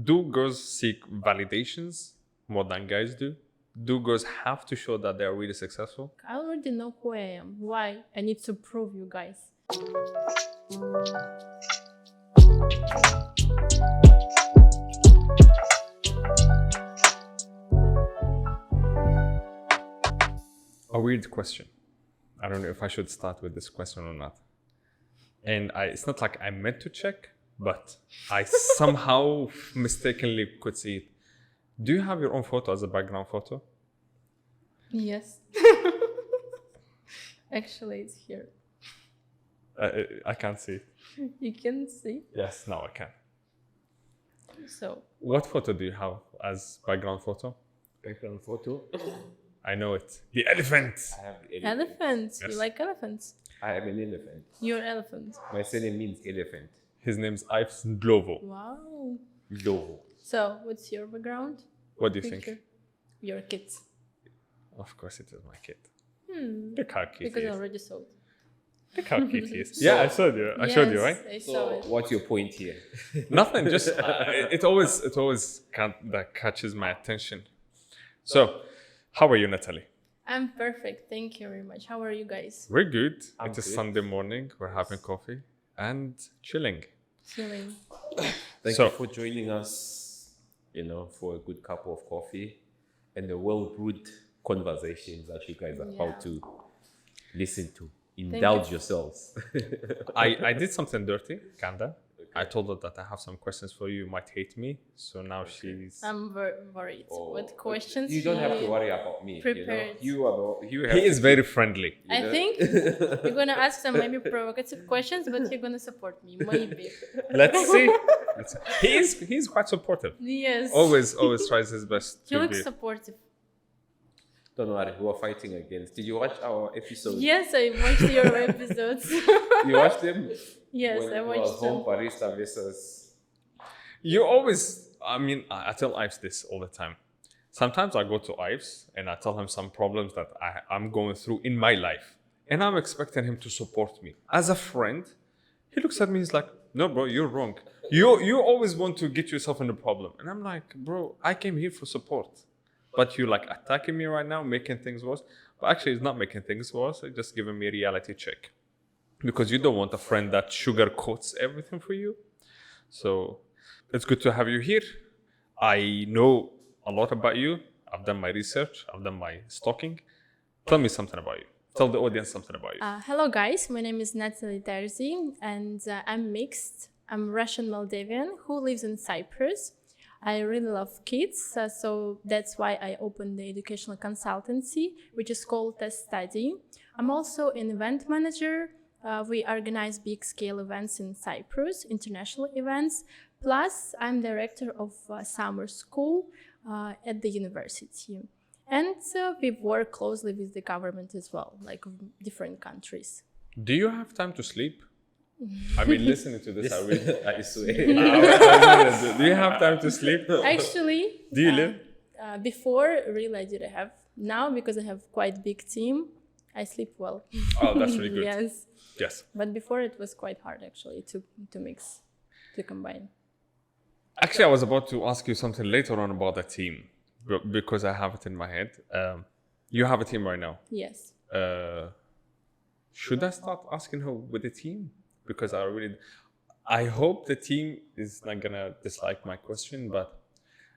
Do girls seek validations more than guys do? Do girls have to show that they are really successful? I already know who I am. Why? I need to prove you guys. A weird question. I don't know if I should start with this question or not. And it's not like I meant to check, but I somehow mistakenly could see it. Do you have your own photo as a background photo? Yes. Actually, it's here. I can't see it. You can see. Yes, now I can. So. What photo do you have as background photo? Background photo. I know it. The elephant. I have the Elephants. Yes. You like elephants? I am an elephant. You're elephant. My surname means elephant. His name's Ives Ndlovo. Wow. Lovo. So, what's your background? What do you Picture? think? Your kids. Of course it is my kid. Look how cute Because he I is. already saw it. Look how cute he is. Yeah, I showed you. I showed you, right? I saw So, it. what's your point here? Nothing. Just it always that catches my attention. So, how are you, Natalie? I'm perfect. Thank you very much. How are you guys? We're good. I'm It is good. Sunday morning. We're having coffee and chilling. Chilling. Thank So- you for joining us, for a good cup of coffee and the well-brewed conversations that you guys are about to listen to. Indulge yourselves. I did something dirty, kinda. I told her that I have some questions for you. You might hate me, so now she's. I'm worried. What questions? You don't have to you- worry about me. Prepared. You have He is very friendly. I think you're gonna ask some maybe provocative questions, but you're gonna support me, maybe. Let's see. He's quite supportive. Yes. Always tries his best He to looks be. supportive. Don't worry, who are fighting against. Did you watch our episode? Yes, I watched your episodes. You watched them? Yes, When I it was watched Home them. Barista versus. You always. I tell Ives this all the time. Sometimes I go to Ives and I tell him some problems that I'm going through in my life, and I'm expecting him to support me as a friend. He looks at me. He's like, "No, bro, you're wrong. You always want to get yourself in a problem." And I'm like, "Bro, I came here for support, but you're like attacking me right now, making things worse." But actually, it's not making things worse. It's just giving me a reality check, because you don't want a friend that sugarcoats everything for you. So it's good to have you here. I know a lot about you. I've done my research. I've done my stalking. Tell me something about you. Tell the audience something about you. Hello guys, my name is Natalie Terzi and I'm mixed. I'm Russian Moldavian who lives in Cyprus. I really love kids, so that's why I opened the educational consultancy, which is called Test Study. I'm also an event manager. We organize big scale events in Cyprus, international events. Plus, I'm director of summer school at the university. And we work closely with the government as well, like different countries. Do you have time to sleep? I mean, listening to this, I swear. do you have time to sleep? Actually, Do you live? before, really I didn't have. Now, because I have quite big team, I sleep well. Oh, that's really good. Yes. Yes. But before it was quite hard actually to mix, to combine. Actually, I was about to ask you something later on about the team, because I have it in my head. You have a team right now. Yes. Should I start asking her with the team? Because I hope the team is not gonna dislike my question, but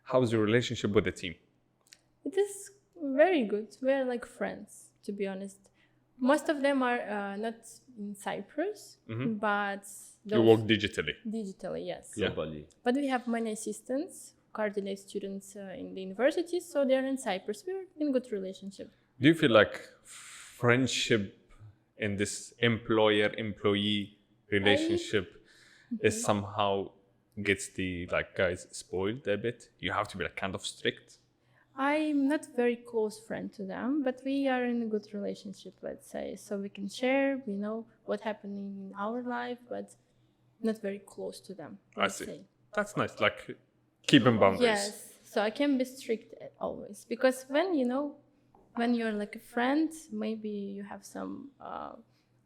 how's your relationship with the team? It is very good. We're like friends, to be honest. Most of them are not in Cyprus, but You work digitally. digitally, yes. Yeah. Globally. But we have many assistants, coordinate students in the university, so they're in Cyprus. We're in good relationship. Do you feel like friendship in this employer-employee relationship is somehow gets the guys spoiled a bit? You have to be kind of strict. I'm not very close friend to them, but we are in a good relationship, let's say. So we can share, we know what's happening in our life, but not very close to them, let's see. say. That's nice. Keeping boundaries. Yes, so I can be strict always, because when you're like a friend, maybe you have some,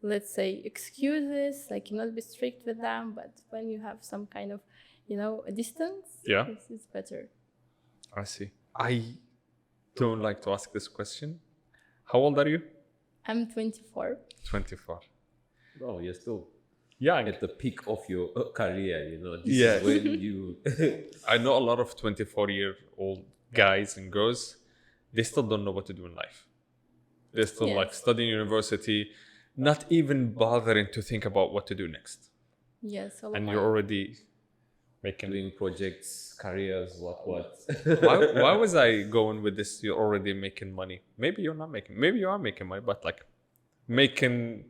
let's say, excuses, like you not be strict with them, but when you have some kind of a distance. Yeah. It's better. I see. I don't like to ask this question. How old are you? I'm 24. 24. Oh, you're still Young. at the peak of your career, This Yeah. is when you... I know a lot of 24-year-old guys and girls, they still don't know what to do in life. They're still Yes. like studying university, not even bothering to think about what to do next. Yes. And you're already making... doing projects, careers, what. why was I going with this? You're already making money. Maybe you're not making... Maybe you are making money, but like making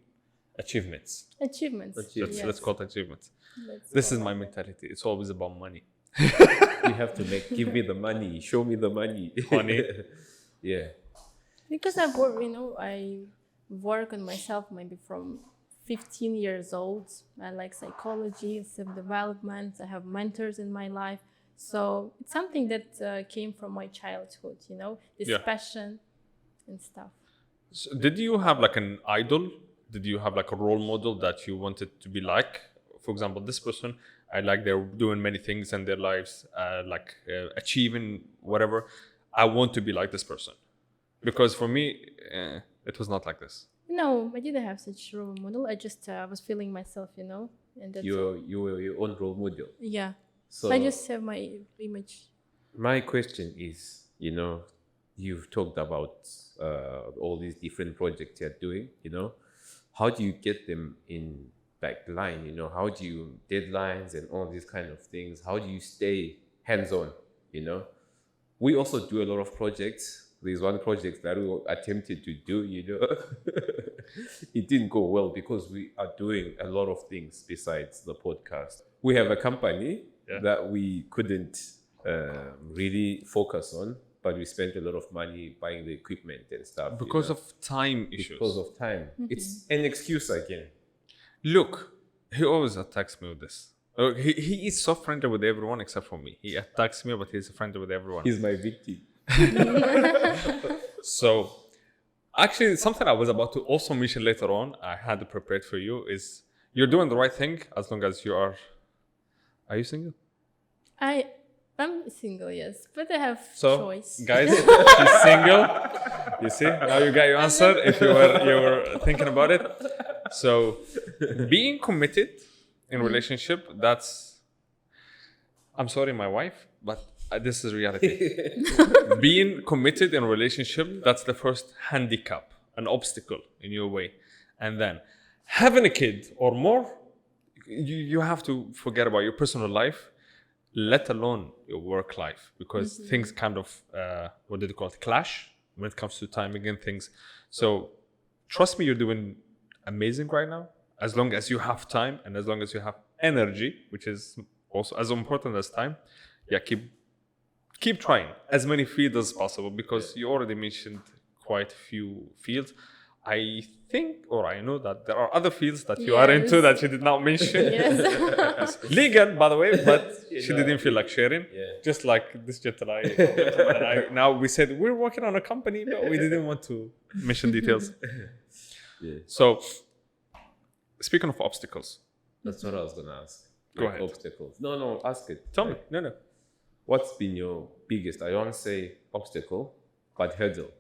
achievements. Achievements. Let's call it achievements. Let's This go. is my mentality. It's always about money. You have to give me the money, show me the money. Money. Yeah. Because I've worked, I work on myself maybe from 15 years old. I like psychology, self-development. I have mentors in my life. So it's something that came from my childhood, this Yeah. passion and stuff. So did you have like an idol? Did you have like a role model that you wanted to be like? For example, this person, I like they're doing many things in their lives, achieving whatever. I want to be like this person. Because for me, it was not like this. No, I didn't have such role model. I just was feeling myself, and that's You were your own role model. yeah. So I just have my image. my question is, you've talked about all these different projects you're doing, how do you get them in backline? How do you deadlines and all these kind of things? How do you stay hands-on? We also do a lot of projects. There's one project that we attempted to do, it didn't go well because we are doing a lot of things besides the podcast. We have a company that we couldn't really focus on, but we spent a lot of money buying the equipment and stuff. Because of time issues. Because of time. It's an excuse again. Look, he always attacks me with this. He is so friendly with everyone except for me. He attacks me, but he's friendly with everyone. He's my victim. So, actually, something I was about to also mention later on, I had prepared for you, is you're doing the right thing as long as you are... Are you single? I'm single, yes, but I have So, choice. guys, she's single. You see, now you got your answer if you were thinking about it. So, being committed in relationship, that's... I'm sorry, my wife, but this is reality. Being committed in a relationship, that's the first handicap, an obstacle in your way. And then having a kid or more, you have to forget about your personal life, let alone your work life, because things kind of, clash when it comes to timing and things. So trust me, you're doing amazing right now. As long as you have time and as long as you have energy, which is also as important as time, keep trying as many fields as possible, because you already mentioned quite a few fields. I think, or I know that there are other fields that you are into that she did not mention. Yes. Legal, by the way, but she didn't feel like sharing. Yeah. Just like this gentleman and I. Now we said we're working on a company, but we didn't want to mention details. Yeah. So, speaking of obstacles, That's what I was going to ask. Go Like ahead. Obstacles. No, ask it. tell me. No. What's been your biggest, I don't say obstacle, but hurdle?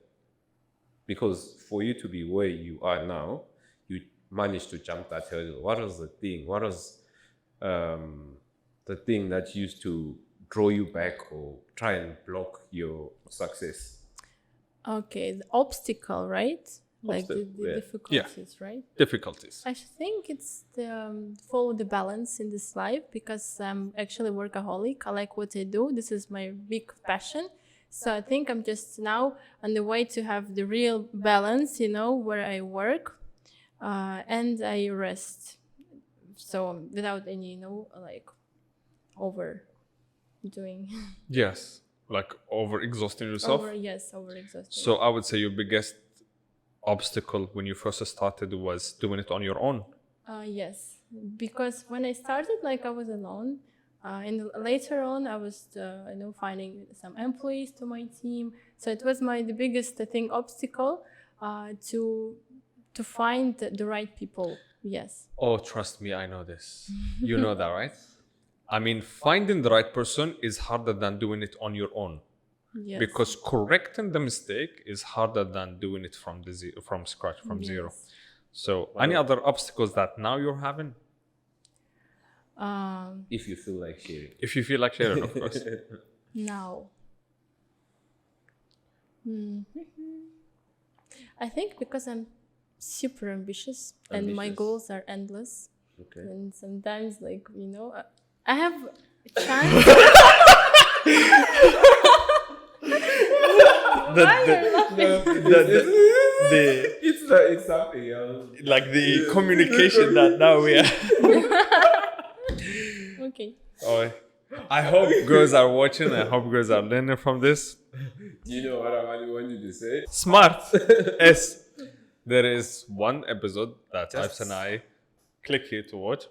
Because for you to be where you are now, you managed to jump that hurdle. What was the thing? What was the thing that used to draw you back or try and block your success? Okay, the obstacle, right? Like the Obstacle, yeah. difficulties, right? Difficulties. I think it's the follow the balance in this life, because I'm actually workaholic. I like what I do. This is my big passion. So I think I'm just now on the way to have the real balance, where I work and I rest. So without any, overdoing. Yes, like over exhausting yourself. Over exhausting. So I would say your biggest obstacle when you first started was doing it on your own. Yes, because when I started, I was alone. And later on, I was, finding some employees to my team. So it was the biggest, obstacle to find the right people. Yes. Oh, trust me, I know this. You know that, right? I mean, finding the right person is harder than doing it on your own. Yes. Because correcting the mistake is harder than doing it from scratch, from zero. Yes. So, any other obstacles that now you're having? If you feel like sharing. If you feel like sharing, of course. Now. I think because I'm super ambitious and my Ambitious. goals are endless. Okay. And sometimes, like, I have a chance. It's something else. Like the communication that now we are. Okay. Oh, I hope girls are watching. I hope girls are learning from this. Do you know what I really want you to say? Smart. Yes. There is one episode that Just- Ives and I click here to watch.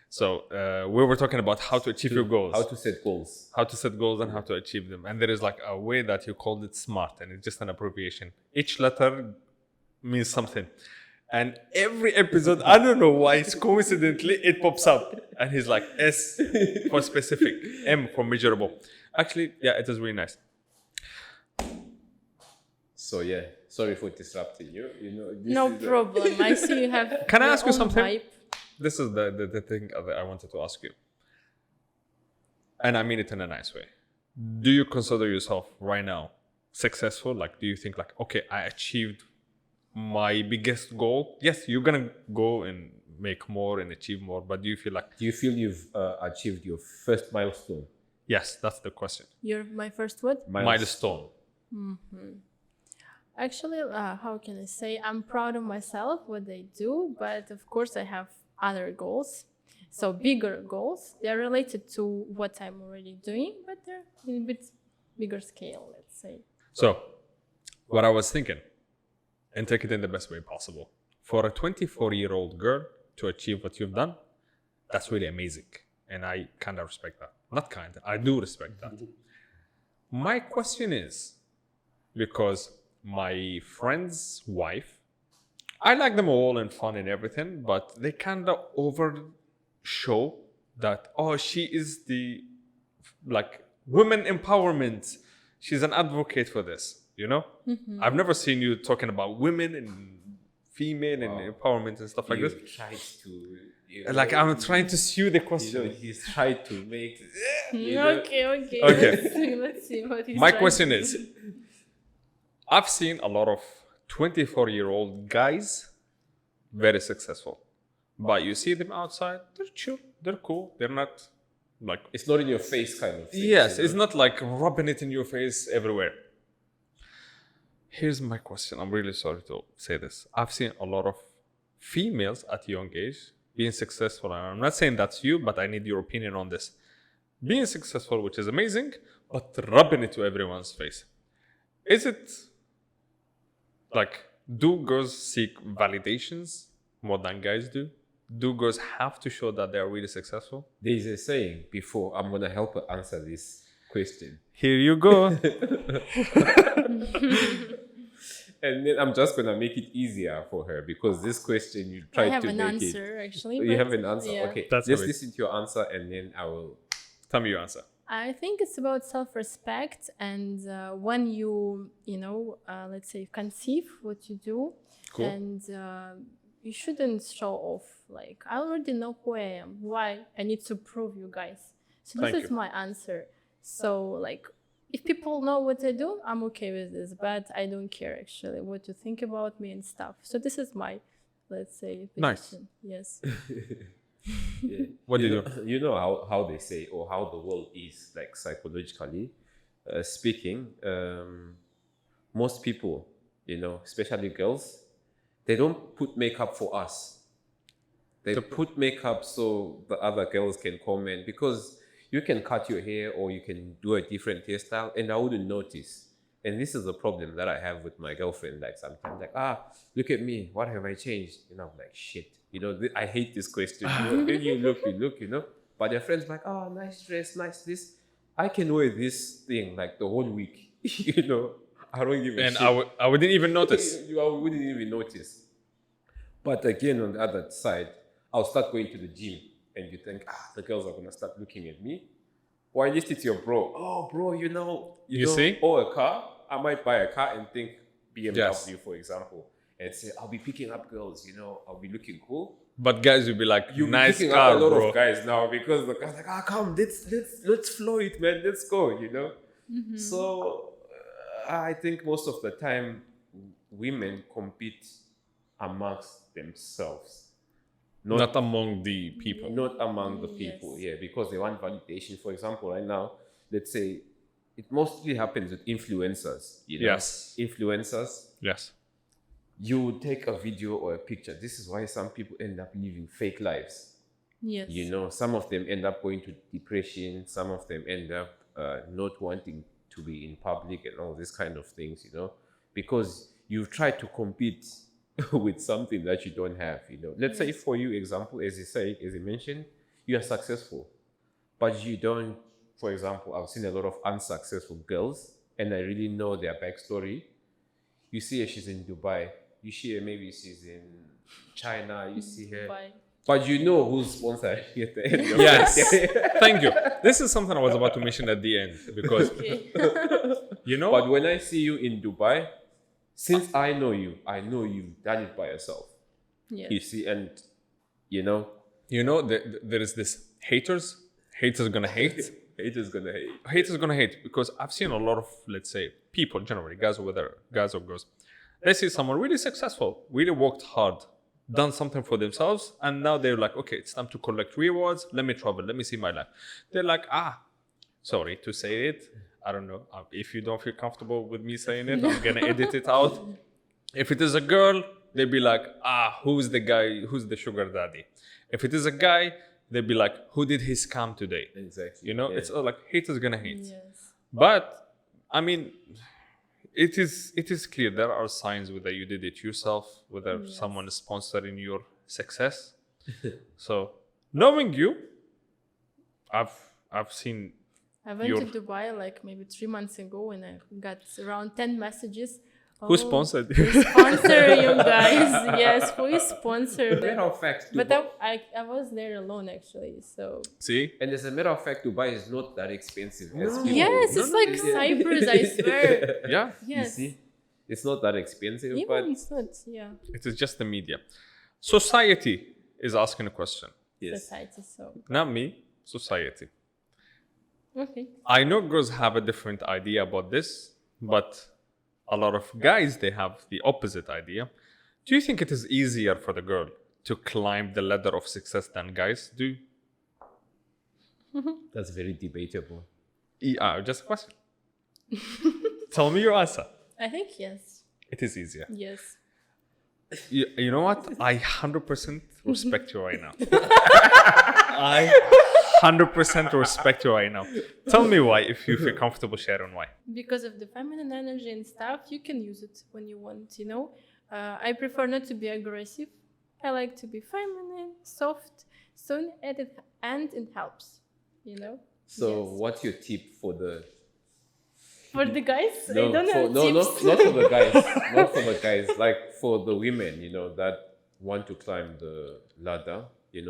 So we were talking about how to achieve your goals. How to set goals. How to set goals and how to achieve them. And there is like a way that you called it smart, and it's just an abbreviation. Each letter means something. And every episode, I don't know why, it's coincidentally, it pops up. And he's like, S for specific, M for measurable. Actually, yeah, it is really nice. So yeah, sorry for disrupting you. This No is problem. I see you have. Can I your ask you own something? vibe. This is the thing that I wanted to ask you. And I mean it in a nice way. Do you consider yourself right now successful? Like, do you think like, okay, I achieved my biggest goal? Yes, you're going to go and make more and achieve more. But do you feel like, Do you feel you've achieved your first milestone? yes, that's the question. You're my first word. Milestone. Actually, how can I say? I'm proud of myself, what I do, but of course I have other goals. So bigger goals. They're related to what I'm already doing, but they're in a bit bigger scale, let's say. So, what I was thinking, and take it in the best way possible. For a 24-year-old girl to achieve what you've done, that's really amazing. And I kind of respect that. Not kind, I do respect that. My question is, because my friend's wife, I like them all and fun and everything, but they kind of overshow that, oh, she is the, like, women empowerment. She's an advocate for this, I've never seen you talking about women and female and empowerment and stuff like this. You've tried to... Like, I'm trying to sue the question. He's tried to make... Okay. Okay. Let's see what he's My trying question to is, do. I've seen a lot of 24-year-old guys very successful. But you see them outside, they're chill, they're cool, they're not like... It's not in your face kind of thing. Yes, it's not like rubbing it in your face everywhere. Here's my question. I'm really sorry to say this. I've seen a lot of females at young age being successful. And I'm not saying that's you, but I need your opinion on this. Being successful, which is amazing, but rubbing it to everyone's face. Is it like, do girls seek validations more than guys do? Do girls have to show that they're really successful? There's a saying before, I'm going to help her answer this question. Here you go. And then I'm just going to make it easier for her because this question you I tried have to an make answer, actually. You but have an answer? yeah. Okay, That's just great. listen to your answer and then I will... Tell me your answer. I think it's about self-respect, and when you let's say, conceive what you do, Cool. and you shouldn't show off. Like, I already know who I am. Why I need to prove you guys? So this Thank is you. my answer. So, like, if people know what I do, I'm okay with this, but I don't care actually what you think about me and stuff. So this is my, let's say, Nice. position. Yes. Yeah. What do you You know how they say or how the world is, like psychologically speaking, most people, especially girls, they don't put makeup for us. They put makeup so the other girls can comment, because you can cut your hair or you can do a different hairstyle and I wouldn't notice. And this is the problem that I have with my girlfriend. Like, sometimes, like, look at me, what have I changed? I'm like, shit. I hate this question. Then you look. But their friends like, oh, nice dress, nice this. I can wear this thing like the whole week. I don't give a And shit. I wouldn't even notice. I wouldn't even notice. But again, on the other side, I'll start going to the gym and you think, the girls are gonna start looking at me. Or at least it's your bro. Oh, bro, you don't see? own a car. I might buy a car and think BMW, Yes. for example, and say, I'll be picking up girls, I'll be looking cool. But guys will be like, You'll nice be picking car, up a lot bro. of guys now because the guy's like, come, let's flow it, man. Let's go, So I think most of the time women compete amongst themselves, Not among the people. not among the people. Yes. Yeah, because they want validation. For example, right now, let's say it mostly happens with influencers. Yes. Influencers. Yes. You take a video or a picture. This is why some people end up living fake lives. Yes. Some of them end up going to depression. Some of them end up not wanting to be in public and all these kind of things, because you've tried to compete with something that you don't have, Let's say for you, example, as you mentioned, you are successful, but you don't, for example, I've seen a lot of unsuccessful girls and I really know their backstory. You see her, she's in Dubai. You see her, maybe she's in China. You see her. Bye. But you know who's sponsored at the end of Yes. the Thank you. This is something I was about to mention at the end because, Okay. But when I see you in Dubai, since I know you've done it by yourself. Yes. You see, and there is this haters gonna hate. haters gonna hate. Haters gonna hate because I've seen a lot of, let's say, people generally, guys or girls. They see someone really successful, really worked hard, done something for themselves, and now they're like, okay, it's time to collect rewards. Let me travel. Let me see my life. They're like, sorry to say it. I don't know. If you don't feel comfortable with me saying it, I'm gonna edit it out. If it is a girl, they'd be like, who's the guy? Who's the sugar daddy? If it is a guy, they'd be like, who did he scam today? Exactly. Yeah. It's all like haters gonna hate. Yes. But I mean, it is clear there are signs whether you did it yourself, whether someone is sponsoring your success. So knowing you, I've seen. I went to Dubai like maybe 3 months ago and I got around 10 messages. Who sponsored you? Who sponsor you guys? Yes, who is sponsored? Matter of fact, But I was there alone actually, so. See? and as a matter of fact, Dubai is not that expensive as people. Yes, it's like Cyprus, I swear. Yeah. You Yes. see, it's not that expensive, Even but it's not, yeah. It is just the media. Society is asking a question. yes. Society, so. Not me, society. Okay. I know girls have a different idea about this, but a lot of guys, they have the opposite idea. Do you think it is easier for the girl to climb the ladder of success than guys do? That's very debatable. Just a question. Tell me your answer. I think yes. It is easier. Yes. You know what? I 100% respect you right now. I 100% respect you right now. Tell me why, if you feel comfortable sharing why. Because of the feminine energy and stuff, you can use it when you want, I prefer not to be aggressive. I like to be feminine, soft, so it helps, So, Yes. what's your tip for the? For the guys, I No, don't have tips. not for the guys. Not for the guys. Like for the women, that want to climb the ladder. In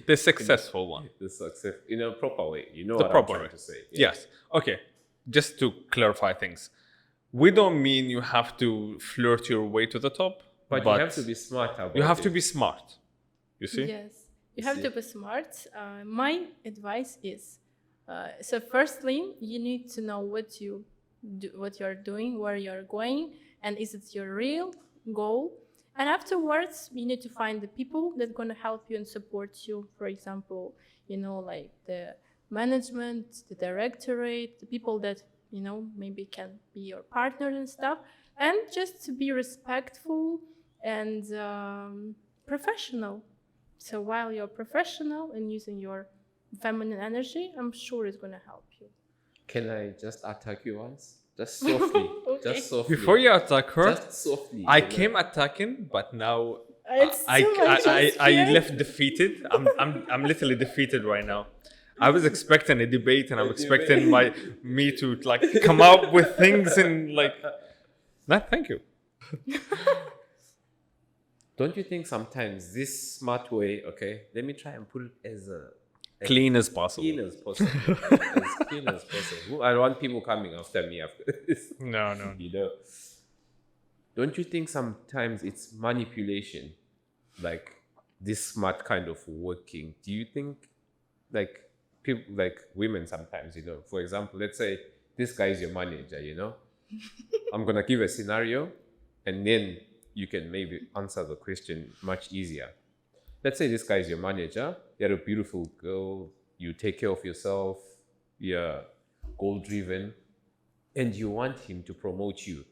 The successful one. the success in a proper way. The what proper I'm trying way. to say. Yes. Okay. Just to clarify things. We don't mean you have to flirt your way to the top. But you have to be smart about it. You have to be smart. You see? Yes, you have to be smart. My advice is, so firstly, you need to know what you are doing, where you are going, and is it your real goal? And afterwards, you need to find the people that are going to help you and support you. For example, like the management, the directorate, the people that, maybe can be your partner and stuff. And just to be respectful and professional. So while you're professional and using your feminine energy, I'm sure it's going to help you. Can I just attack you once? Just softly. Okay. Just softly. Before you attack her, Just softly. I came attacking, but now It's too much, I'm I scared. left defeated. I'm literally defeated right now. I was expecting a debate, and I'm expecting me to like come up with things and like. No, thank you. Don't you think sometimes this smart way, okay, let me try and put it as Clean as possible. clean as possible. As clean as possible. I don't want people coming after me after this. No. You know. Don't you think sometimes it's manipulation? Like this smart kind of working. Do you think like people like women sometimes, you know, for example, let's say this guy is your manager, you know? I'm gonna give a scenario and then you can maybe answer the question much easier. Let's say this guy is your manager, you're a beautiful girl, you take care of yourself, you're goal driven, and you want him to promote you,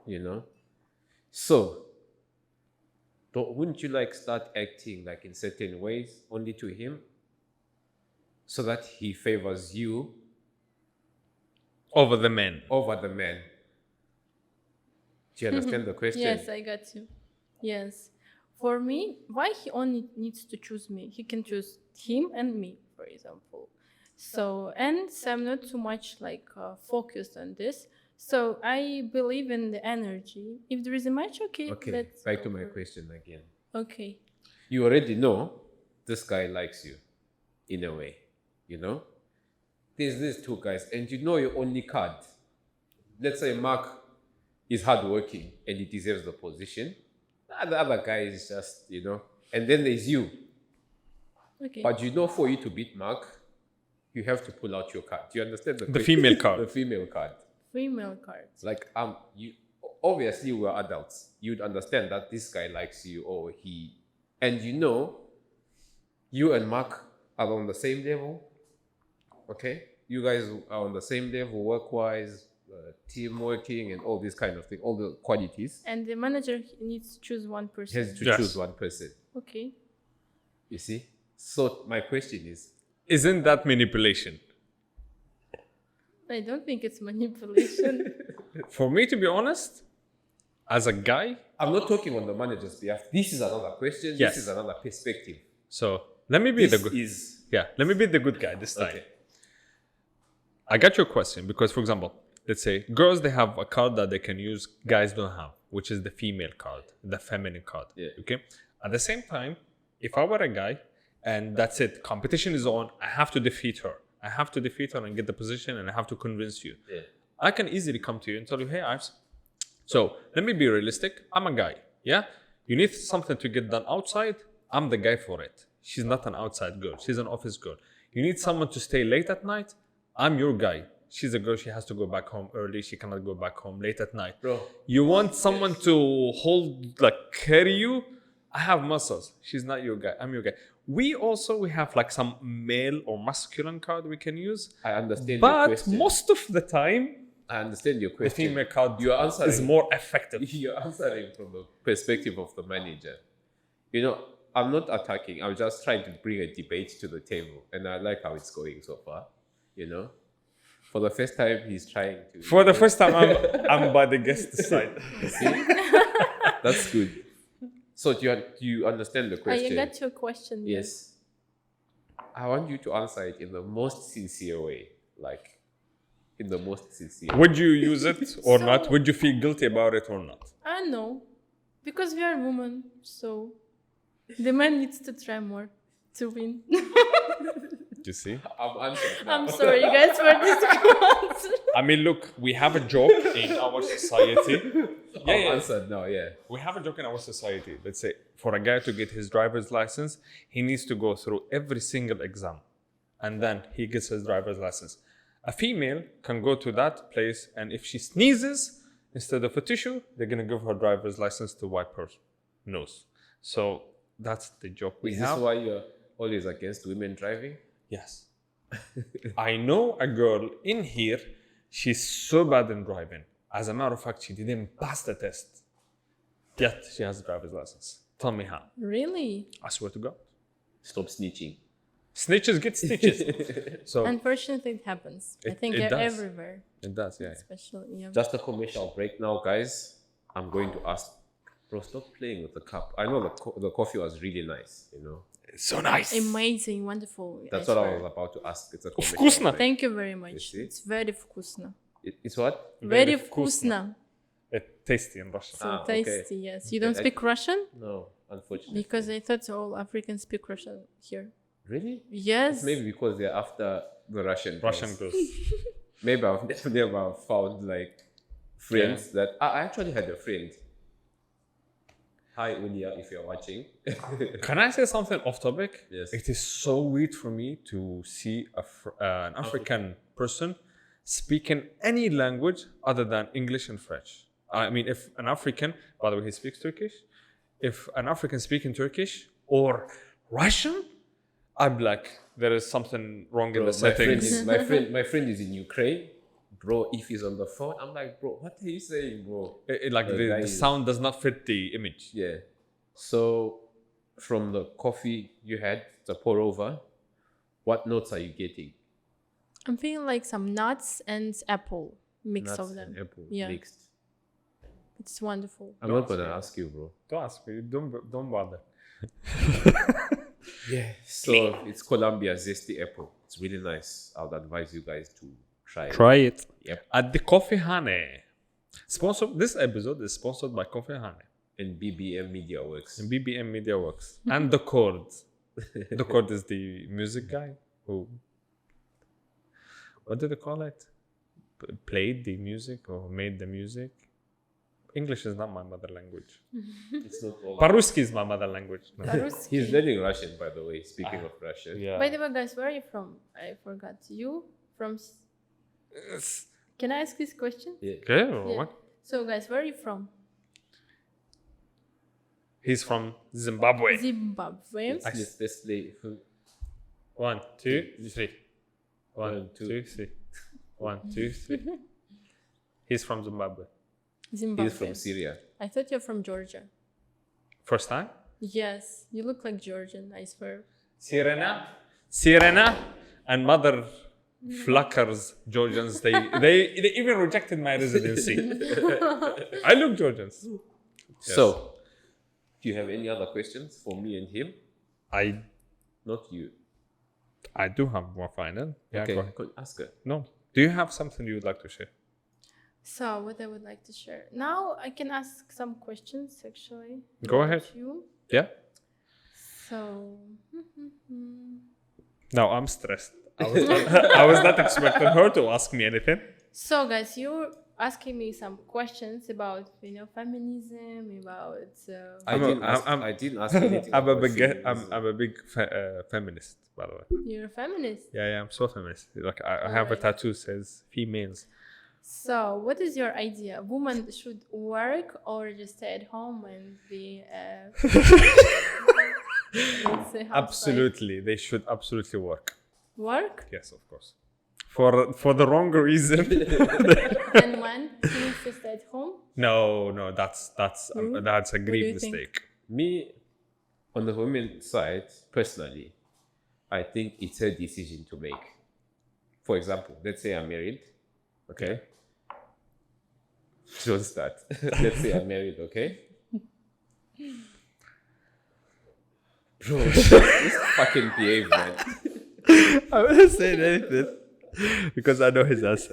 you know? So, wouldn't you like start acting like in certain ways only to him so that he favors you Over the men. over the man? Do you understand the question? Yes, I got you. Yes. For me, why he only needs to choose me? He can choose him and me, for example. So, and I'm not too much like focused on this. So I believe in the energy. If there is a match, okay. Okay, let's back go to my for it. question again. Okay. You already know this guy likes you in a way, you know? There's these two guys, and you know your only card. Let's say Mark is hardworking and he deserves the position. The other guy is just, you know, and then there's you. Okay. But you know, for you to beat Mark, you have to pull out your card. Do you understand The female card. The female card. Female cards. Like you obviously we're adults. You'd understand that this guy likes you or he, and you know, you and Mark are on the same level. Okay, you guys are on the same level work-wise, team working, and all this kind of thing, all the qualities. And the manager needs to choose one He person. has to Yes. choose one person. Okay. You see. So my question is, Isn't that manipulation? I don't think it's manipulation. For me, to be honest, as a guy, I'm not talking on the manager's behalf. This is another question. Yes. This is another perspective. so let me be This the good. is Let me be the good guy this time. okay. I got your question because, for example, let's say girls, they have a card that they can use, guys don't have, which is the female card, the feminine card. Yeah. Okay. At the same time, if I were a guy and that's it, competition is on, I have to defeat her. I have to defeat her and get the position, and I have to convince you. Yeah. I can easily come to you and tell you, hey, Ives, so let me be realistic. I'm a guy. Yeah. You need something to get done outside. I'm the guy for it. She's not an outside girl. She's an office girl. You need someone to stay late at night. I'm your guy. She's a girl. She has to go back home early. She cannot go back home late at night. Bro. You want someone to hold, like carry you. I have muscles. She's not your guy. I'm your guy. We have like some male or masculine card we can use. I understand your But question. most of the time, I understand your the question. female card You are answering. is more effective. You're answering from the perspective of the manager. You know, I'm not attacking. I'm just trying to bring a debate to the table, and I like how it's going so far. You know, for the first time, he's trying to. For the first time, I'm by the guest side. See? That's good. So do you understand the I question? got your question. Yes. I want you to answer it in the most sincere way, like in the most sincere. Would you use it or So- not? Would you feel guilty about it or not? I know. Because we are women, so the man needs to try more to win. You see? I'm answered now. I'm sorry, guys, for this quote. I mean, look, we have a joke in our society. I'm answered now. Yeah. We have a joke in our society. Let's say for a guy to get his driver's license, he needs to go through every single exam, and then he gets his driver's license. A female can go to that place, and if she sneezes, instead of a tissue, they're gonna give her driver's license to wipe her nose. So that's the joke we Is have. this why you're always against women driving? Yes. I know a girl in here, she's so bad in driving. As a matter of fact, she didn't pass the test. Yet she has a driver's license. Tell me how. Really? I swear to God. Stop snitching. Snitches get stitches. So Unfortunately, it happens. I It- think it they're does. everywhere. it does, yeah. Especially, yeah. Just a commercial break now, guys. I'm going to ask, bro, stop playing with the cup. I know the coffee was really nice, you know. It's so nice. Amazing, wonderful. That's I what I swear. was about to ask. It's a commercial Вкусно. Thank you very much. see? It's very вкусно. It's what? Very вкусно. вкусно. tasty in Russian. So okay. tasty, yes. You don't speak Russian? No, unfortunately. Because I thought all Africans speak Russian here. Really? Yes. It's maybe because they're after the Russian Russian girls. girls. Maybe I've never found like friends that I actually had a friend. Hi Unia, if you're watching. Can I say something off topic? Yes. It is so weird for me to see an African person speaking any language other than English and French. I mean, if an African, by the way, he speaks Turkish. If an African speaking Turkish or Russian, I'm like, there is something wrong in the settings. My friend is in Ukraine. Bro, if he's on the phone, I'm like, bro, what are you saying, bro? Like The guy the is- sound does not fit the image. Yeah. So from the coffee you had, the pour over, what notes are you getting? I'm feeling like some nuts and apple mix Nuts of them. and apple Yeah. mixed. It's wonderful. I'm not gonna ask you, bro. Don't ask me. Don't bother. Yeah. So it's Colombia zesty apple. It's really nice. I would advise you guys to try it. Try it. Yep. At the Coffee Hane. This episode is sponsored by Coffee Hane And BBM Media Works. and BBM Media Works and The Chord. The Chord is the music guy who, what do they call it? Played the music or made the music. English is not my mother language. It's not all. Paruski is my mother language. No. Paruski. He's learning Russian, by the way. Speaking of Russian. Yeah. By the way, guys, where are you from? I forgot. You from? Can I ask this question? Yeah. Okay. Yeah. What? So, guys, where are you from? He's from Zimbabwe. Zimbabwe. Let's play. 1, 2, 3. 1, 1, 2, 3. 1, 2, 3. He's from Zimbabwe. Zimbabwe. He's from Syria. I thought you're from Georgia. First time? Yes, you look like Georgian. I swear. Sirena, and mother fluckers Georgians. They even rejected my residency. I look Georgians. Yes. So, do you have any other questions for me and him? I Not you. do have more final. Yeah, Okay, go ahead. ask her. No. Do you have something you would like to share? So, what I would like to share now, I can ask some questions actually. Go about ahead. You. Yeah. So, No, I'm stressed. I was not expecting her to ask me anything. so guys, you're asking me some questions about feminism, about. I didn't ask anything. I'm a about big feminism. I'm a big feminist, by the way. You're a feminist. Yeah, I'm so feminist. Like I have a Alright. tattoo says females. So, what is your idea? Women should work or just stay at home and be, let's say, housewife? Absolutely, they should absolutely work. Work? Yes, of course. For the wrong reason. And when she needs to stay at home? No, that's a do grave you think? mistake. Me, on the women's side, personally, I think it's her decision to make. For example, let's say I'm married, okay? Don't start. Let's say I'm married, okay? Bro, just fucking behave, man. I wasn't saying anything because I know his answer.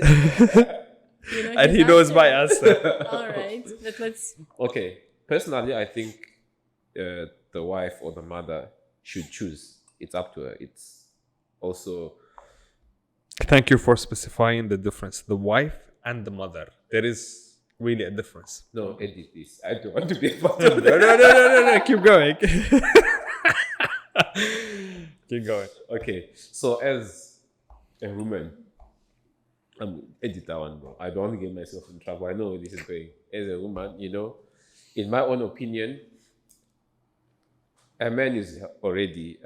You know And his he knows answer? my answer. All right, let's. Okay, personally, I think the wife or the mother should choose. It's up to her. It's also Thank you for specifying the difference. The wife and the mother. There is really a difference. no edit this. I don't want to be a part of that. No. Keep going. Keep going. Okay, so as a woman, edit that one, bro. I don't want to get myself in trouble. I know where this is going. As a woman, in my own opinion, a man is already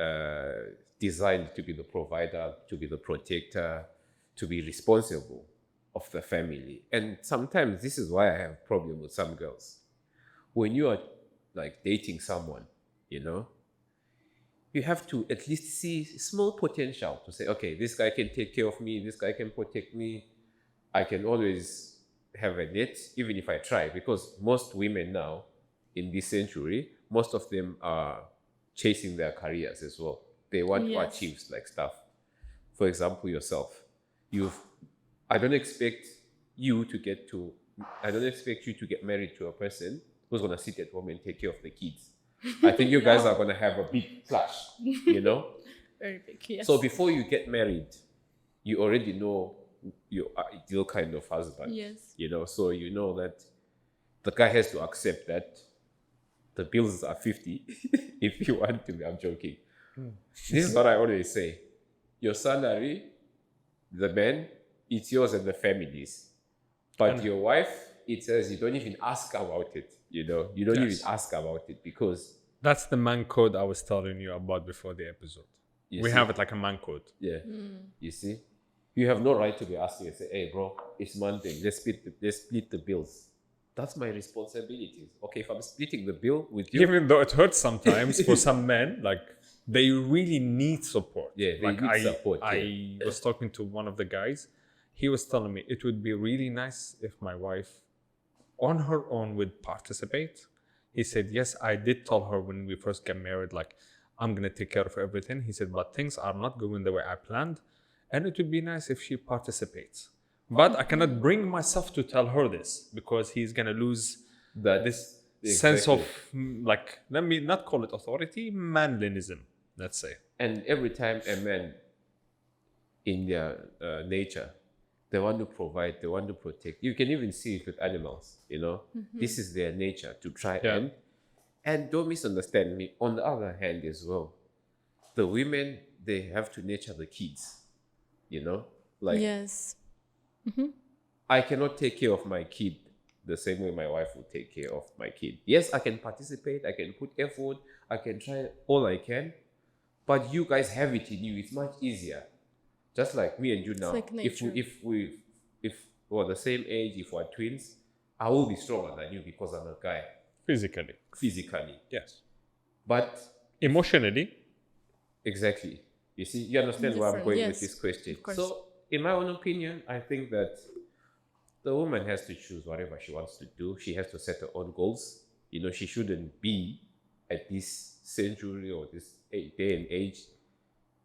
designed to be the provider, to be the protector, to be responsible of the family. And sometimes this is why I have a problem with some girls. When you are like dating someone, you have to at least see small potential to say, okay, this guy can take care of me, this guy can protect me. I can always have a net, even if I try, because most women now in this century, most of them are chasing their careers as well. They want to Yes. achieve like stuff. For example, yourself. I don't expect you to get to expect you to get married to a person who's gonna sit at home and take care of the kids. I think you guys are gonna have a big clash, you know. Very big, yes. So before you get married, you already know your ideal kind of husband. Yes. You know, so you know that the guy has to accept that the bills are 50 if you want to be. I'm joking. This is what I always say. Your salary, the man, it's yours and the family's. But your wife, it says you don't even ask about it. You know, you don't even ask about it because That's the man code I was telling you about before the episode. We have it like a man code. Yeah. You see? You have no right to be asking and say, hey, bro, it's Monday. Let's split the bills. That's my responsibilities. Okay, if I'm splitting the bill with you. Even though it hurts sometimes for some men, like they really need support. Yeah, they like need support. I was talking to one of the guys. He was telling me it would be really nice if my wife on her own would participate. He said, yes, I did tell her when we first got married, like, I'm going to take care of everything. He said, but things are not going the way I planned. And it would be nice if she participates. But I cannot bring myself to tell her this because he's going to lose this sense of, like, let me not call it authority, manlinism, let's say. And every time a man in their nature, they want to provide, they want to protect. You can even see it with animals, you know. This is their nature to try and don't misunderstand me. On the other hand as well, the women, they have to nurture the kids, you know. Like, yes. I cannot take care of my kid the same way my wife will take care of my kid. Yes, I can participate, I can put effort, I can try all I can, but you guys have it in you. It's much easier. Just like me and you now. Like if we're the same age, if we're twins, I will be stronger than you because I'm a guy. Physically. Yes. But emotionally. Exactly. You see, you understand where I'm going with this question. So, in my own opinion, I think that the woman has to choose whatever she wants to do. She has to set her own goals. You know, she shouldn't be at this century or this day and age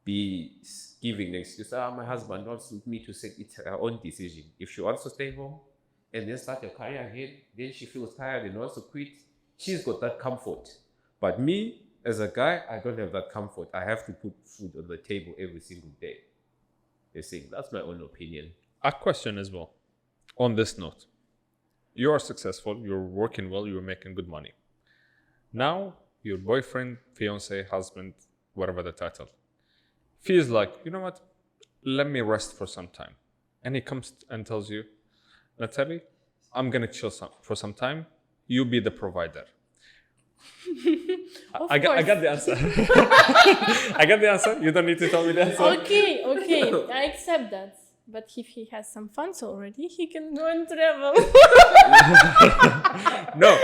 be giving an excuse. My husband wants me to say it's her own decision. If she wants to stay home and then start a career again, then she feels tired and wants to quit, she's got that comfort. But me, as a guy, I don't have that comfort. I have to put food on the table every single day. You see, that's my own opinion. A question as well. On this note, you are successful, you're working well, you're making good money. Now, your boyfriend, fiance, husband, whatever the title, feels like, you know what, let me rest for some time. And he comes and tells you, Natalie, I'm going to chill for some time. You be the provider. I got the answer. I got the answer. You don't need to tell me the answer. Okay. I accept that. But if he has some funds already, he can go and travel. No.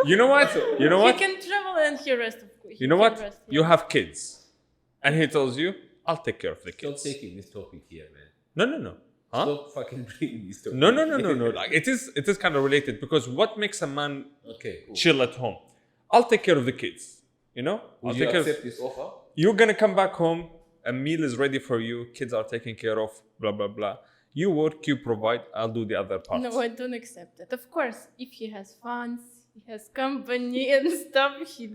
You know what? He can travel and he rest. You know what? You have kids. And he tells you, I'll take care of the kids. Stop taking this topic here, man. No. Huh? Stop fucking bringing this topic. No. Like, it is kind of related because what makes a man chill at home? I'll take care of the kids. You know? Would you accept this offer? You're going to come back home. A meal is ready for you. Kids are taken care of. Blah, blah, blah. You work, you provide. I'll do the other part. No, I don't accept it. Of course, if he has funds, he has company and stuff,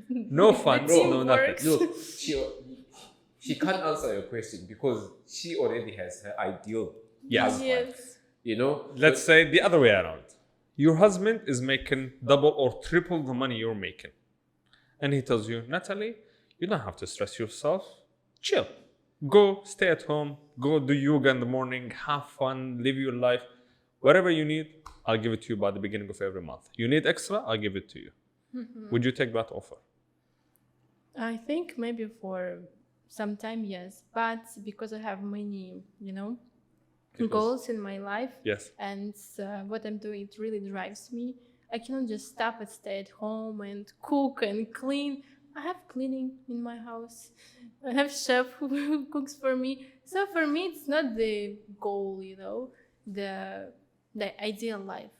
no funds, no nothing. Look, she can't answer your question because she already has her ideal husband. Yes. You know? Let's say the other way around. Your husband is making double or triple the money you're making. And he tells you, Natalie, you don't have to stress yourself. Chill. Go, stay at home. Go do yoga in the morning. Have fun. Live your life. Whatever you need, I'll give it to you by the beginning of every month. You need extra, I'll give it to you. Would you take that offer? I think maybe for some time, yes. But because I have many, goals in my life. Yes. And what I'm doing, it really drives me. I cannot just stop and stay at home and cook and clean. I have cleaning in my house. I have chef who cooks for me. So for me, it's not the goal, the ideal life.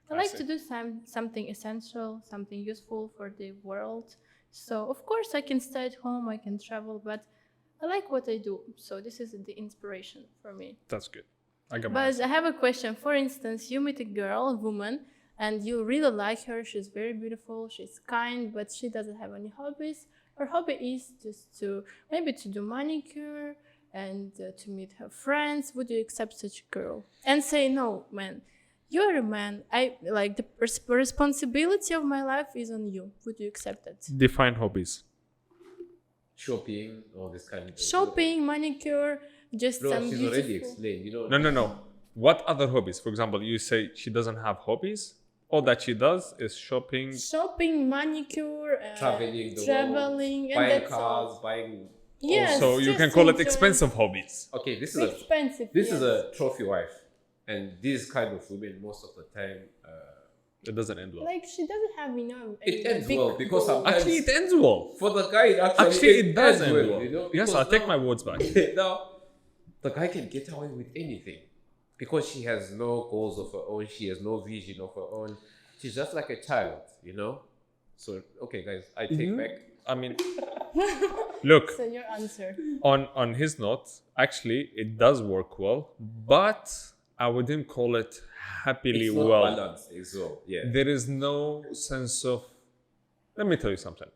I like to do something essential, something useful for the world. So of course I can stay at home, I can travel, but I like what I do. So this is the inspiration for me. That's good. I got But I have a question. For instance, you meet a woman, and you really like her. She's very beautiful, she's kind, but she doesn't have any hobbies. Her hobby is just to maybe to do manicure and to meet her friends. Would you accept such a girl and say, no, man, you're a man, I like the responsibility of my life is on you? Would you accept that? Define hobbies. Shopping, all this kind of Shopping, manicure, just Bro, some she's beautiful... already explained, you know. No. What other hobbies? For example, you say she doesn't have hobbies. All that she does is shopping. Shopping, manicure, Traveling, and buying that's cars, all. buying. Yes, So you just can call it enjoy. expensive hobbies. Okay, this Expensive. is yes. a trophy wife, and these kind of women most of the time. It doesn't end well. Like she doesn't have It ends big well because goal. sometimes Actually, it ends well. for the guy, Actually, it does ends end well. you know, Yes, because I'll take now- my words back. Now, the guy can get away with anything because she has no goals of her own. She has no vision of her own. She's just like a child, you know. So, okay, guys, I take back. I mean, look, So your answer. on his note, actually, it does work well, but I wouldn't call it happily It's not well. balanced as well. Yeah. There is no sense of. Let me tell you something.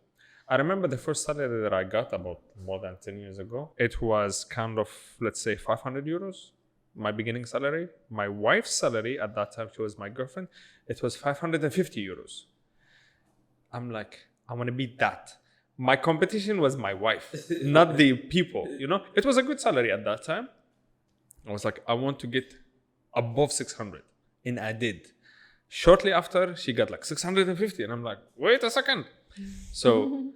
I remember the first salary that I got about more than 10 years ago. It was kind of, let's say, 500 euros, my beginning salary. My wife's salary at that time, she was my girlfriend, it was 550 euros. I'm like, I want to beat that. My competition was my wife, not the people, you know? It was a good salary at that time. I was like, I want to get above 600. And I did. Shortly after, she got like 650. And I'm like, wait a second. So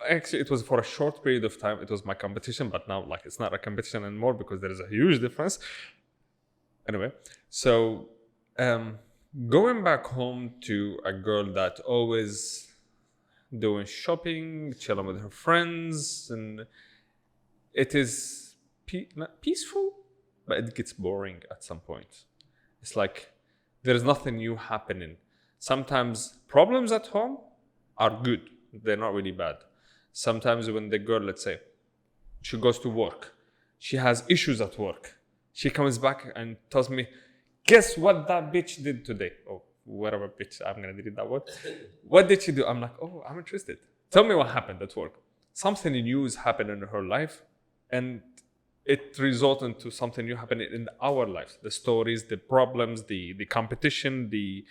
actually, it was for a short period of time. It was my competition. But now, like, it's not a competition anymore because there is a huge difference. Anyway, so going back home to a girl that always doing shopping, chilling with her friends, and it is not peaceful, but it gets boring at some point. It's like there is nothing new happening. Sometimes problems at home are good. They're not really bad. Sometimes when the girl, let's say, she goes to work, she has issues at work. She comes back and tells me, guess what that bitch did today? Oh, whatever bitch, I'm going to delete that word. What did she do? I'm like, oh, I'm interested. Tell me what happened at work. Something new is happening in her life, and it results into something new happening in our lives. The stories, the problems, the competition, the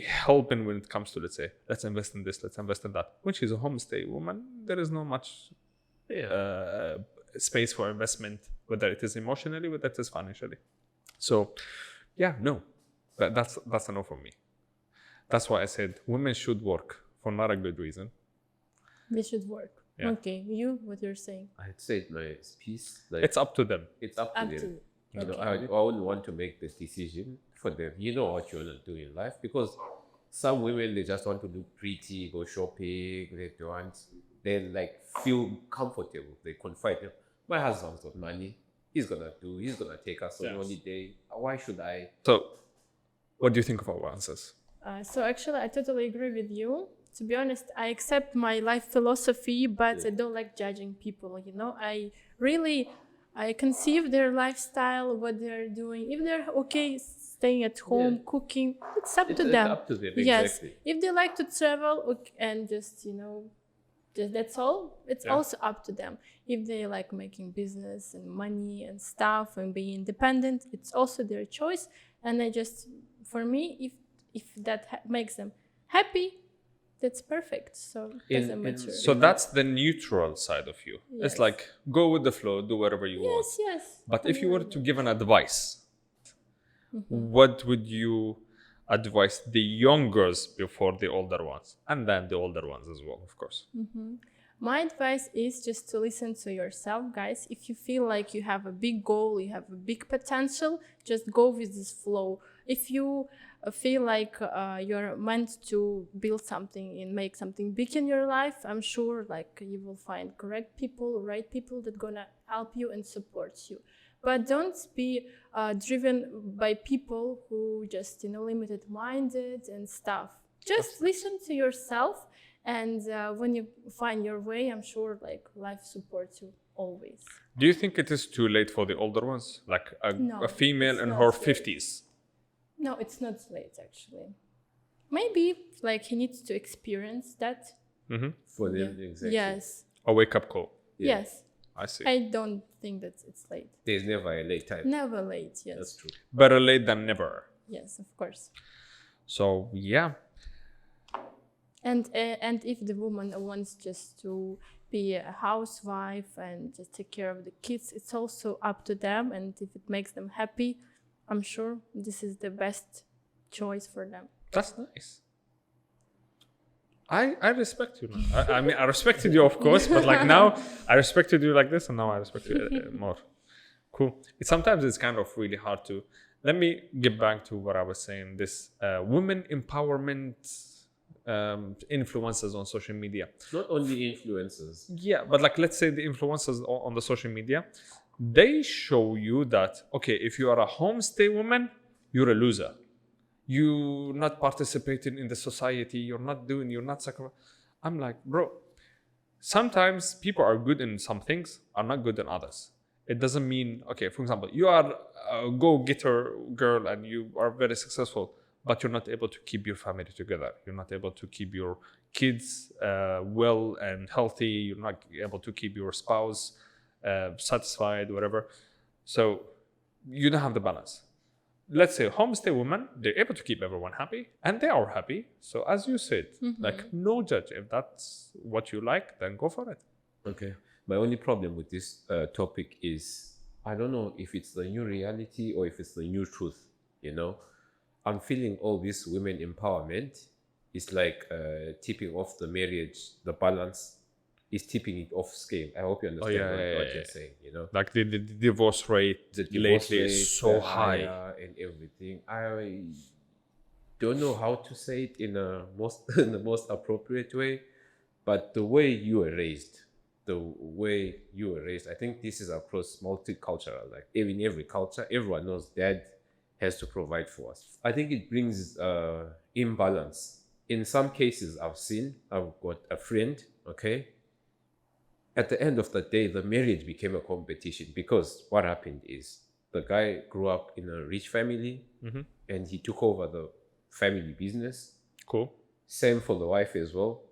helping when it comes to, let's say, let's invest in this, let's invest in that. When she's a homestay woman, there is no much space for investment, whether it is emotionally, whether it is financially. So, yeah, no, that's a no for me. That's why I said women should work for not a good reason. They should work. Yeah. Okay, what you're saying? I'd say my piece. Like, It's up to them. it's up to Up them. to you. You know, Okay. I wouldn't want to make this decision for them. You know what you want to do in life, because some women, they just want to look pretty, go shopping, they like feel comfortable. They confide. My husband's got money. He's gonna take us on Yes. holiday. Why should I? So, what do you think of our answers? So actually, I totally agree with you. To be honest, I accept my life philosophy, but I don't like judging people. You know, I conceive their lifestyle, what they're doing. If they're okay staying at home, cooking, it's up to them. Up to them. Yes, Exactly. if they like to travel and just that's all. It's Yeah. also up to them. If they like making business and money and stuff and being independent, it's also their choice. And for me, if that makes them happy, that's perfect. So it doesn't matter. So that's the neutral side of you. Yes. It's like, go with the flow, do whatever you want. Yes. But if you were to give an advice, Mm-hmm. what would you advise the young girls before the older ones? And then the older ones as well, of course. My advice is just to listen to yourself, guys. If you feel like you have a big goal, you have a big potential, just go with this flow. If you feel like you're meant to build something and make something big in your life, I'm sure like you will find correct people, right people that gonna help you and support you. But don't be driven by people who just limited minded and stuff. Just listen to yourself. And when you find your way, I'm sure like life supports you always. Do you think it is too late for the older ones? Like No, a female it's in not her too late. 50s? No, it's not late actually. Maybe like he needs to experience that. For them, Yeah. exactly. Yes. A wake-up call. Yeah. Yes. I see. I don't think that it's late. There's never a late time. Never late. Yes. That's true. Better late than never. Yes, of course. So, yeah. And if the woman wants just to be a housewife and just take care of the kids, it's also up to them. And if it makes them happy, I'm sure this is the best choice for them. That's nice. I respect you now. I mean, I respected you, of course, but like now I respected you like this, and now I respect you more. Cool. Sometimes it's kind of really hard to. Let me get back to what I was saying. This women empowerment influencers on social media. Not only influencers. Yeah, but like let's say the influencers on the social media, they show you that okay, if you are a homestay woman, you're a loser. You're not participating in the society. You're not sacrificing. I'm like, bro, sometimes people are good in some things, are not good in others. It doesn't mean, okay, for example, you are a go-getter girl and you are very successful, but you're not able to keep your family together. You're not able to keep your kids well and healthy. You're not able to keep your spouse satisfied, whatever. So you don't have the balance. Let's say homestay women, they're able to keep everyone happy and they are happy. So as you said, like no judge. If that's what you like, then go for it. Okay. My only problem with this topic is I don't know if it's the new reality or if it's the new truth, you know. I'm feeling all this women empowerment is like tipping off the marriage, the balance is tipping it off scale. I hope you understand what you're saying, you know. Like the divorce rate lately is so high and everything. I don't know how to say it in the most appropriate way, but the way you were raised, I think this is across multicultural. Like in every culture, everyone knows dad has to provide for us. I think it brings imbalance. In some cases, I've got a friend, okay? At the end of the day, the marriage became a competition because what happened is the guy grew up in a rich family and he took over the family business. Cool. Same for the wife as well.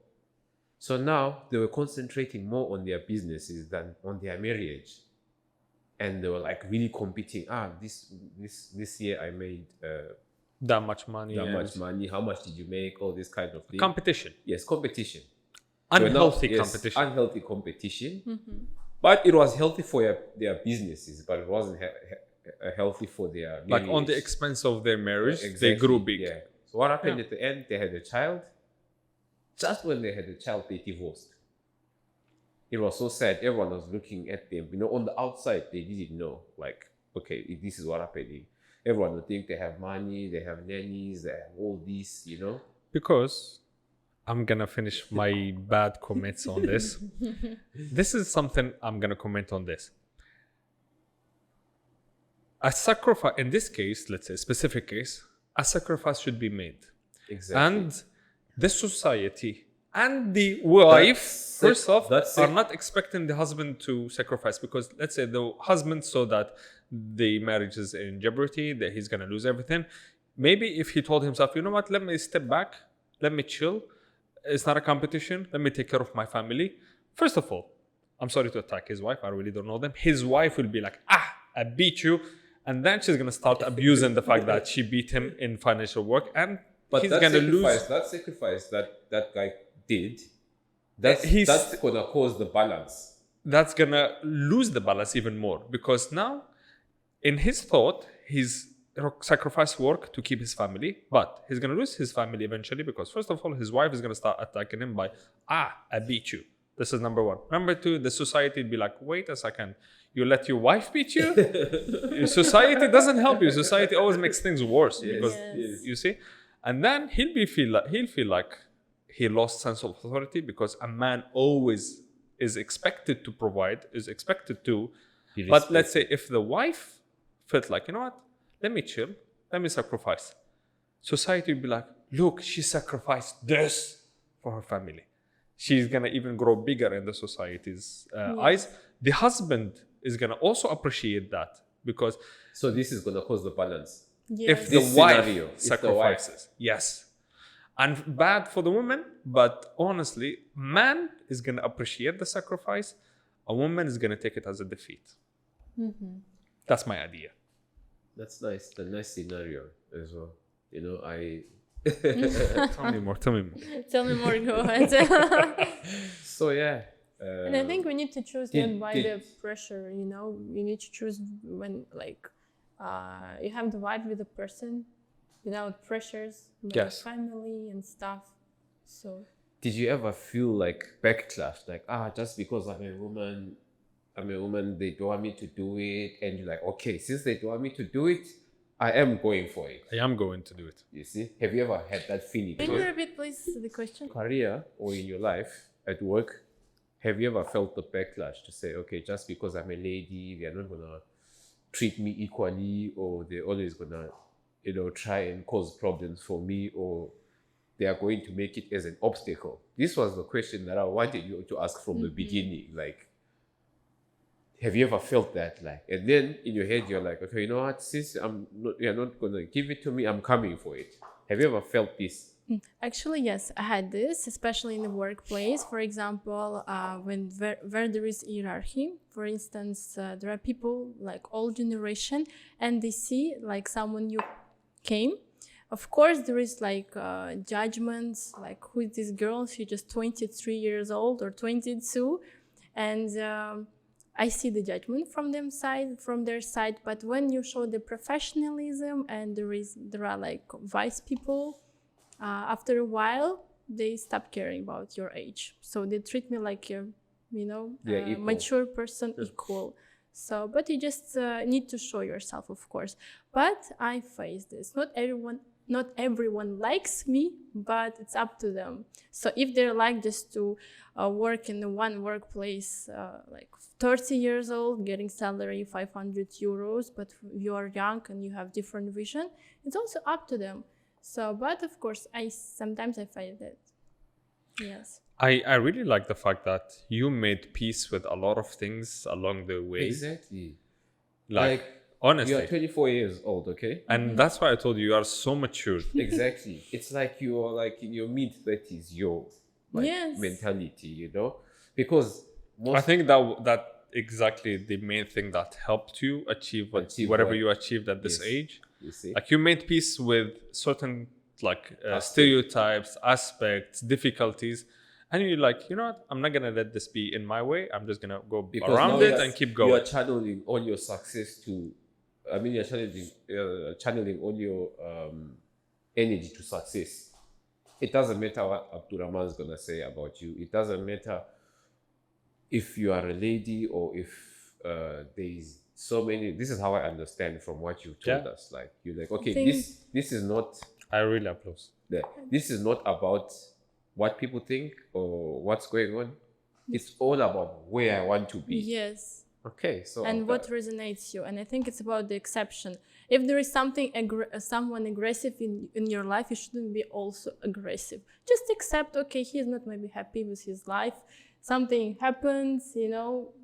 So now they were concentrating more on their businesses than on their marriage. And they were like really competing. This year I made that much money. How much did you make? All this kind of thing. Competition. Yes, competition. Unhealthy competition. Unhealthy competition. But it was healthy for their businesses, but it wasn't healthy for their marriage. Like on the expense of their marriage, Exactly. they grew big. Yeah. So what happened at the end? They had a child. Just when they had a child, they divorced. It was so sad. Everyone was looking at them. You know, on the outside, they didn't know. Like, okay, this is what happened. Everyone would think they have money, they have nannies, they have all this, you know. Because I'm going to finish my bad comments on this. This is something I'm going to comment on this. A sacrifice, in this case, let's say a specific case, a sacrifice should be made. Exactly. And the society and the wife, first off, are not expecting the husband to sacrifice because let's say the husband saw that the marriage is in jeopardy, that he's going to lose everything. Maybe if he told himself, you know what, let me step back, let me chill. It's not a competition. Let me take care of my family. First of all, I'm sorry to attack his wife. I really don't know them. His wife will be like, I beat you. And then she's going to start abusing the fact that she beat him in financial work. But he's going to lose. That sacrifice that guy did, that's going to cause the balance. That's going to lose the balance even more. Because now, in his thought, he's sacrifice work to keep his family, but he's going to lose his family eventually because first of all, his wife is going to start attacking him by, I beat you. This is number one. Number two, the society will be like, wait a second, you let your wife beat you? Society doesn't help you. Society always makes things worse because you see, and then he'll feel like he lost sense of authority because a man always is expected to provide, is expected to, but let's say if the wife felt like, you know what, let me chill, let me sacrifice. Society will be like, look, she sacrificed this for her family. She's going to even grow bigger in the society's eyes. The husband is going to also appreciate that because... So this is going to cause the balance. Yes. if the This wife scenario, if the sacrifices. Yes. And bad for the woman, but honestly, man is going to appreciate the sacrifice. A woman is going to take it as a defeat. That's my idea. That's nice. The nice scenario as well. You know, Tell me more. Tell me more. Tell me more, go ahead. so yeah. And I think we need to choose did- not by did- the pressure, you know. You need to choose when, like, you have the vibe with the person without pressures, with Yes. family and stuff. So Did you ever feel like backlash, like just because I'm a woman, they don't want me to do it, and you're like, okay, since they don't want me to do it, I am going for it. I am going to do it. You see, have you ever had that feeling? can you repeat, please, the question? Career or in your life at work, have you ever felt the backlash to say, okay, just because I'm a lady, they are not gonna treat me equally, or they're always gonna, try and cause problems for me, or they are going to make it as an obstacle? This was the question that I wanted you to ask from the beginning. Like, have you ever felt that? Like, and then in your head, you're like, okay, you know what? Since you're not gonna give it to me, I'm coming for it. Have you ever felt this? Actually, yes, I had this, especially in the workplace. For example, when where there is hierarchy, for instance, there are people like old generation, and they see like someone new came. Of course, there is like judgments, like who is this girl? She's just 23 years old or 22, and I see the judgment from their side. But when you show the professionalism and there are like wise people, after a while they stop caring about your age. So they treat me like a, Equal. mature person, equal. So, but you just need to show yourself, of course. But I face this. Not everyone likes me, but it's up to them. So if they like just to work in the one workplace, like 30 years old, getting salary 500 euros, but you are young and you have different vision, it's also up to them. So, but of course, sometimes I find that. Yes. I really like the fact that you made peace with a lot of things along the way. Exactly. Like honestly. You are 24 years old, okay? And that's why I told you are so mature. Exactly. It's like you are like in your mid-30s, Yes. mentality, because I think that exactly the main thing that helped you achieve whatever you achieved at this age. You see? Like you made peace with certain stereotypes, aspects, difficulties, and you're like, you know what? I'm not gonna let this be in my way. I'm just gonna go around it and keep going. You are channeling all your success to. You're channeling all your energy to success. It doesn't matter what Abdulrahman is gonna say about you. It doesn't matter if you are a lady or if there is so many. This is how I understand from what you told us. Like you're like, okay, this is not. I really applaud. This is not about what people think or what's going on. It's all about where I want to be. Yes. Okay, so and what resonates you, and I think it's about the exception. If there is someone aggressive in your life, you shouldn't be also aggressive. Just accept, okay, he's not maybe happy with his life, something happens,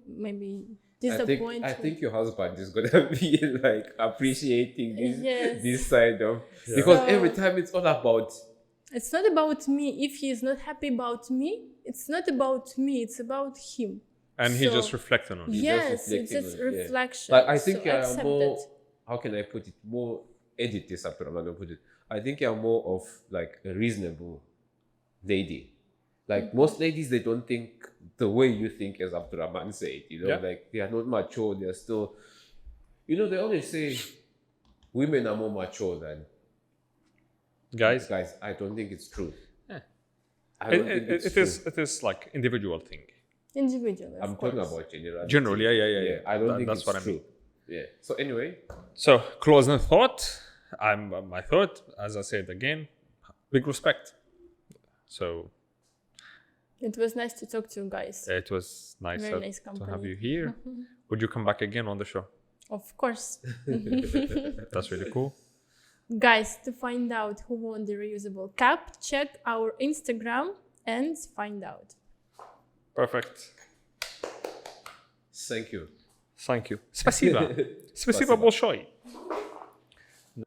maybe disappointed. I think your husband is gonna be like appreciating this side of because every time it's all about. It's not about me. If he is not happy about me, it's not about me. It's about him. And he just reflected on it. Yes, it's just reflection. But I think you're accept more. it. How can I put it? More edit this up. I'm not put it. I think you're more of like a reasonable lady. Like most ladies, they don't think the way you think, as Abdulrahman said. Like they are not mature. They are still. They always say women are more mature than guys. I don't think it's true. Yeah. I don't think it's true. It is like individual thing. Individually, I'm talking about generality. Generally, yeah. I don't think that's it's what true. I mean. Yeah. So anyway. So closing thought. My thought, as I said again, big respect. So. It was nice to talk to you guys. It was nice, Very nice company. to have you here. Would you come back again on the show? Of course. That's really cool. Guys, to find out who won the reusable cup, check our Instagram and find out. Perfect. Thank you. Thank you. Спасибо. Спасибо большое. No.